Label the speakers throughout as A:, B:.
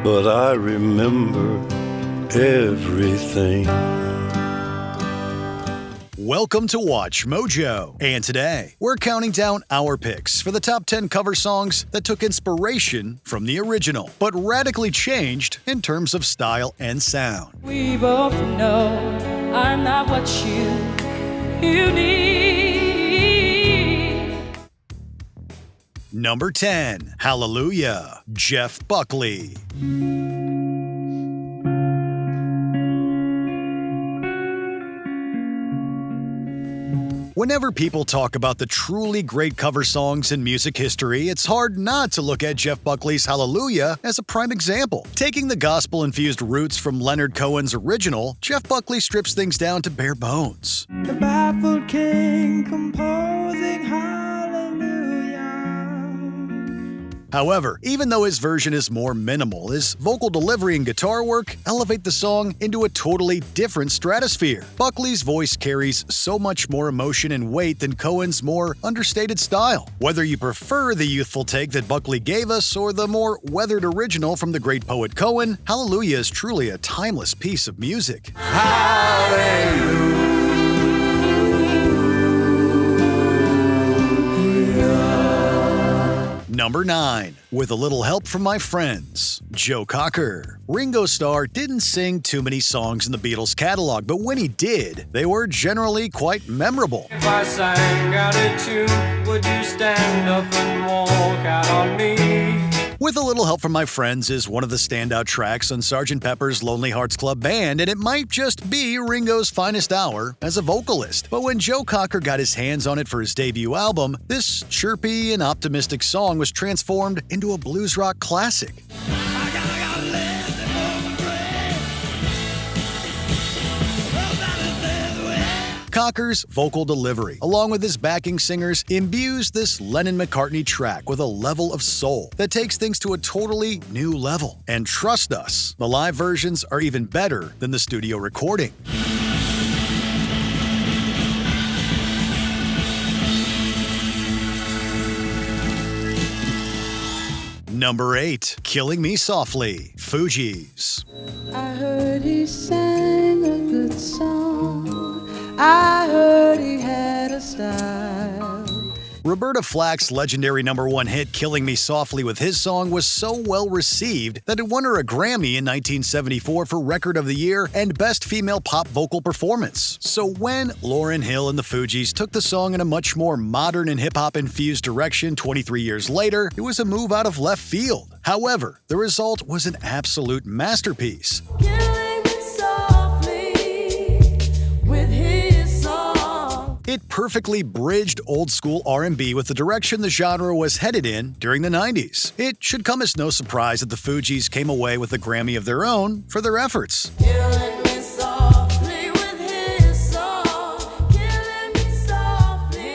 A: but I remember everything.
B: Welcome to Watch Mojo, and today we're counting down our picks for the top 10 cover songs that took inspiration from the original, but radically changed in terms of style and sound.
C: We both know I'm not what you need.
B: Number 10, Hallelujah, Jeff Buckley. Whenever people talk about the truly great cover songs in music history, it's hard not to look at Jeff Buckley's Hallelujah as a prime example. Taking the gospel-infused roots from Leonard Cohen's original, Jeff Buckley strips things down to bare bones.
D: The baffled king composing hallelujah.
B: However, even though his version is more minimal, his vocal delivery and guitar work elevate the song into a totally different stratosphere. Buckley's voice carries so much more emotion and weight than Cohen's more understated style. Whether you prefer the youthful take that Buckley gave us or the more weathered original from the great poet Cohen, Hallelujah is truly a timeless piece of music.
D: Hallelujah.
B: Number 9, With a Little Help from My Friends, Joe Cocker. Ringo Starr didn't sing too many songs in the Beatles catalog, but when he did, they were generally quite memorable.
D: If I sang out a tune, would you stand up and walk out on me?
B: With a Little Help from My Friends is one of the standout tracks on Sgt. Pepper's Lonely Hearts Club Band, and it might just be Ringo's finest hour as a vocalist. But when Joe Cocker got his hands on it for his debut album, this chirpy and optimistic song was transformed into a blues rock classic. Cocker's vocal delivery, along with his backing singers, imbues this Lennon-McCartney track with a level of soul that takes things to a totally new level. And trust us, the live versions are even better than the studio recording. Number 8, Killing Me Softly, Fugees.
C: I heard he sang a good song. I heard he had a style.
B: Roberta Flack's legendary number 1 hit Killing Me Softly with his song was so well received that it won her a Grammy in 1974 for Record of the Year and Best Female Pop Vocal Performance. So when Lauryn Hill and the Fugees took the song in a much more modern and hip-hop infused direction 23 years later, it was a move out of left field. However, the result was an absolute masterpiece.
C: Killing me softly with his song.
B: It perfectly bridged old-school R&B with the direction the genre was headed in during the 90s. It should come as no surprise that the Fugees came away with a Grammy of their own for their efforts.
C: Killing me softly with his song. Killing me softly.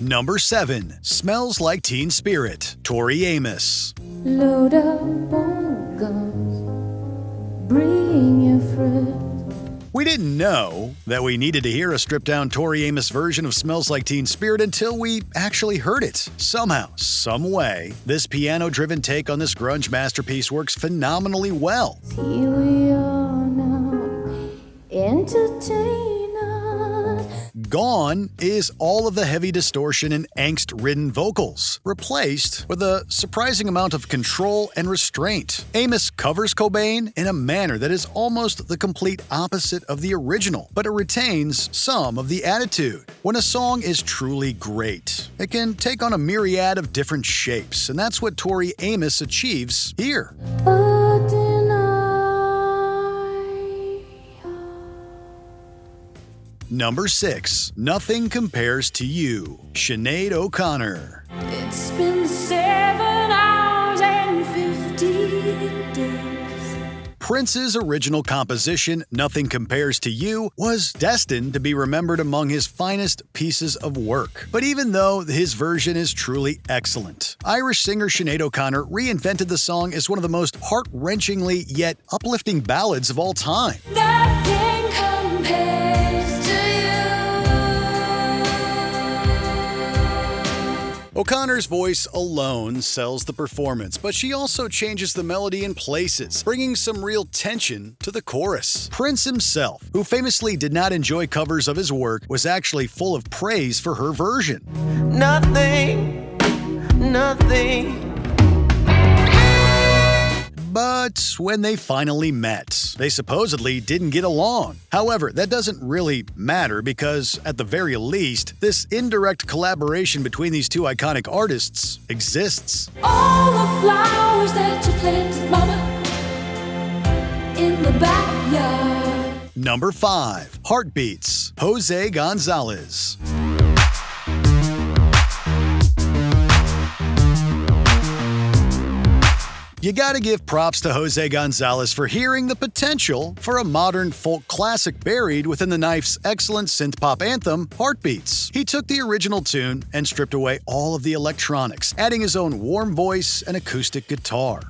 B: Number 7, Smells Like Teen Spirit, Tori Amos.
C: Load up on guns. Bring your friends.
B: We didn't know that we needed to hear a stripped-down Tori Amos version of Smells Like Teen Spirit until we actually heard it. Somehow, some way, this piano-driven take on this grunge masterpiece works phenomenally well.
C: Here we are now, entertainers.
B: Gone is all of the heavy distortion and angst-ridden vocals, replaced with a surprising amount of control and restraint. Amos covers Cobain in a manner that is almost the complete opposite of the original, but it retains some of the attitude. When a song is truly great, it can take on a myriad of different shapes, and that's what Tori Amos achieves here. Number 6, Nothing Compares to You, Sinead O'Connor.
C: It's been 7 hours and 50 days.
B: Prince's original composition, Nothing Compares to You, was destined to be remembered among his finest pieces of work. But even though his version is truly excellent, Irish singer Sinead O'Connor reinvented the song as one of the most heart-wrenchingly yet uplifting ballads of all time.
C: Nothing compares to you.
B: O'Connor's voice alone sells the performance, but she also changes the melody in places, bringing some real tension to the chorus. Prince himself, who famously did not enjoy covers of his work, was actually full of praise for her version.
D: Nothing, nothing.
B: But when they finally met, they supposedly didn't get along. However, that doesn't really matter because, at the very least, this indirect collaboration between these two iconic artists exists.
E: All the flowers that you planted, mama, in the backyard.
B: Number 5. Heartbeats, Jose Gonzalez. You gotta give props to Jose Gonzalez for hearing the potential for a modern folk classic buried within the Knife's excellent synth-pop anthem, Heartbeats. He took the original tune and stripped away all of the electronics, adding his own warm voice and acoustic guitar.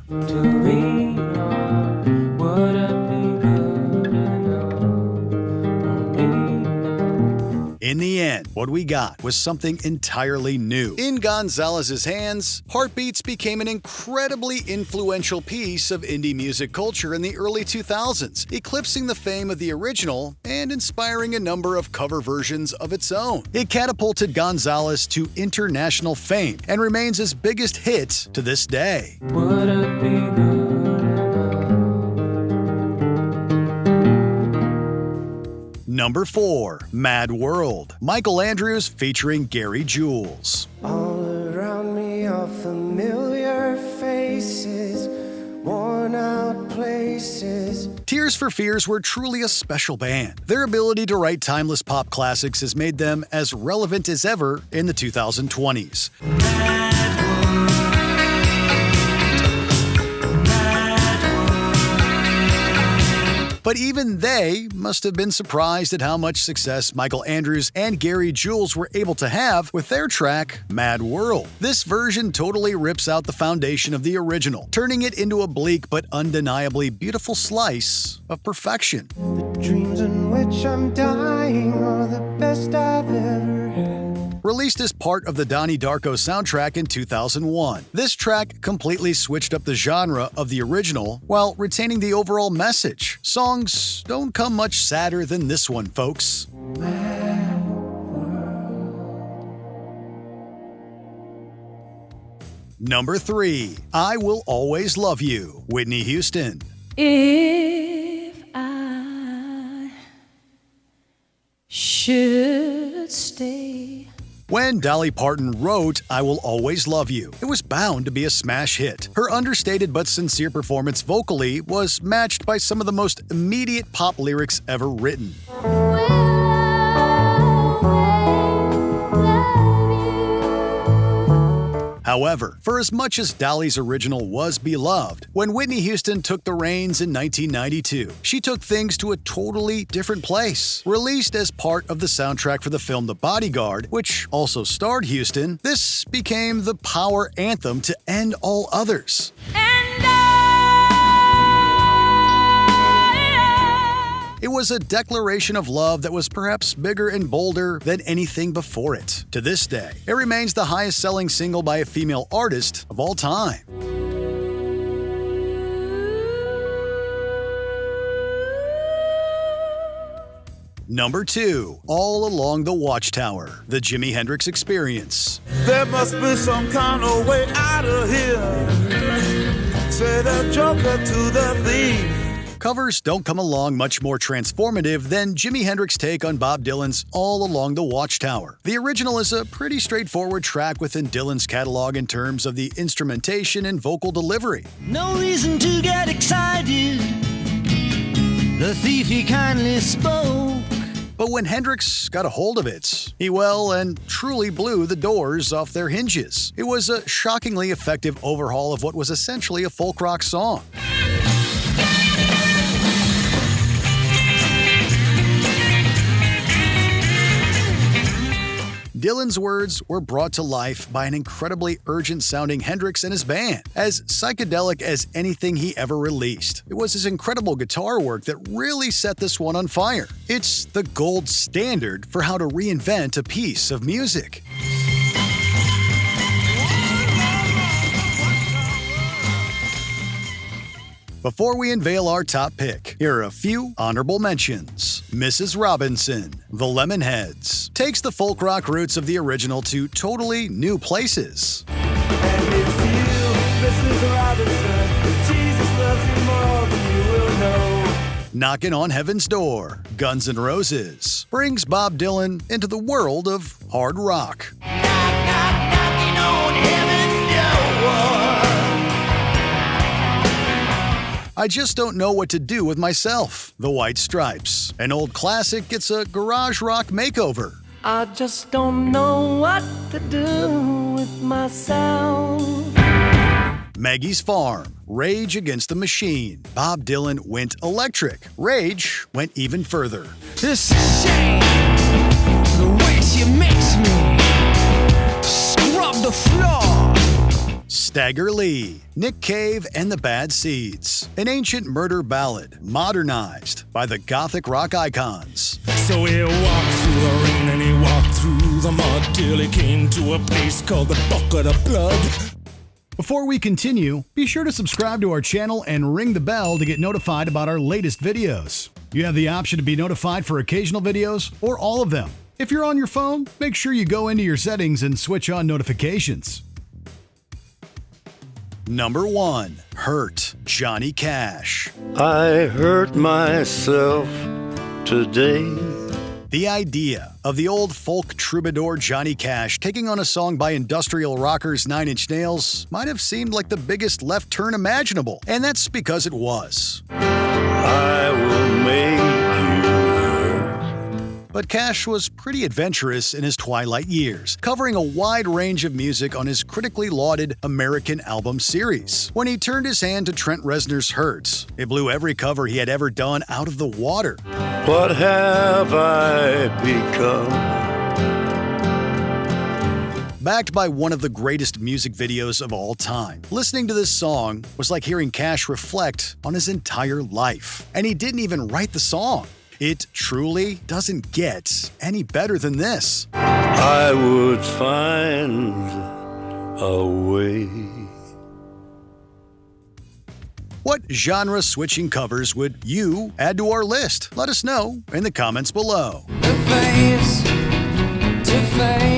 B: In the end, what we got was something entirely new. In Gonzalez's hands, Heartbeats became an incredibly influential piece of indie music culture in the early 2000s, eclipsing the fame of the original and inspiring a number of cover versions of its own. It catapulted Gonzalez to international fame and remains his biggest hit to this day.
D: Would it be good?
B: Number 4. Mad World, Michael Andrews featuring Gary Jules.
F: All around me are familiar faces, worn out places.
B: Tears for Fears were truly a special band. Their ability to write timeless pop classics has made them as relevant as ever in the 2020s. But even they must have been surprised at how much success Michael Andrews and Gary Jules were able to have with their track, Mad World. This version totally rips out the foundation of the original, turning it into a bleak but undeniably beautiful slice of perfection.
F: The dreams in which I'm dying are the best I've ever had.
B: Released as part of the Donnie Darko soundtrack in 2001, this track completely switched up the genre of the original while retaining the overall message. Songs don't come much sadder than this one, folks. Number 3. I Will Always Love You, Whitney Houston.
E: If I should stay.
B: When Dolly Parton wrote I Will Always Love You, it was bound to be a smash hit. Her understated but sincere performance vocally was matched by some of the most immediate pop lyrics ever written. However, for as much as Dolly's original was beloved, when Whitney Houston took the reins in 1992, she took things to a totally different place. Released as part of the soundtrack for the film The Bodyguard, which also starred Houston, this became the power anthem to end all others. It was a declaration of love that was perhaps bigger and bolder than anything before it. To this day, it remains the highest-selling single by a female artist of all time. Number 2. All Along the Watchtower, the Jimi Hendrix Experience.
A: There must be some kind of way out of here. Say the joker to the thief.
B: Covers don't come along much more transformative than Jimi Hendrix's take on Bob Dylan's All Along the Watchtower. The original is a pretty straightforward track within Dylan's catalog in terms of the instrumentation and vocal delivery.
G: No reason to get excited. The thief he kindly spoke.
B: But when Hendrix got a hold of it, he well and truly blew the doors off their hinges. It was a shockingly effective overhaul of what was essentially a folk rock song. Dylan's words were brought to life by an incredibly urgent-sounding Hendrix and his band, as psychedelic as anything he ever released. It was his incredible guitar work that really set this one on fire. It's the gold standard for how to reinvent a piece of music. Before we unveil our top pick, here are a few honorable mentions. Mrs. Robinson, The Lemonheads, takes the folk rock roots of the original to totally new places.
A: And it's you, Mrs. Robinson. Jesus loves you more than you will know.
B: Knocking on Heaven's Door, Guns N' Roses, brings Bob Dylan into the world of hard rock.
G: Knocking on heaven's door.
B: I Just Don't Know What to Do with Myself, The White Stripes. An old classic gets a garage rock makeover.
H: I just don't know what to do with myself.
B: Maggie's Farm, Rage Against the Machine. Bob Dylan went electric. Rage went even further.
G: It's a shame the way she makes me scrub the floor.
B: Stagger Lee, Nick Cave and the Bad Seeds. An ancient murder ballad, modernized by the gothic rock icons.
I: So he walked through the rain and he walked through the mud till he came to a place called the Bucket of Blood.
B: Before we continue, be sure to subscribe to our channel and ring the bell to get notified about our latest videos. You have the option to be notified for occasional videos or all of them. If you're on your phone, make sure you go into your settings and switch on notifications. Number 1. Hurt, Johnny Cash.
J: I hurt myself today.
B: The idea of the old folk troubadour Johnny Cash taking on a song by industrial rockers Nine Inch Nails might have seemed like the biggest left turn imaginable, and that's because it was.
J: I will make you hurt.
B: But Cash was pretty adventurous in his twilight years, covering a wide range of music on his critically lauded American album series. When he turned his hand to Trent Reznor's Hurts, it blew every cover he had ever done out of the water.
J: What have I become?
B: Backed by one of the greatest music videos of all time, listening to this song was like hearing Cash reflect on his entire life. And he didn't even write the song. It truly doesn't get any better than this.
J: I would find a way.
B: What genre-switching covers would you add to our list? Let us know in the comments below.
H: The face to face.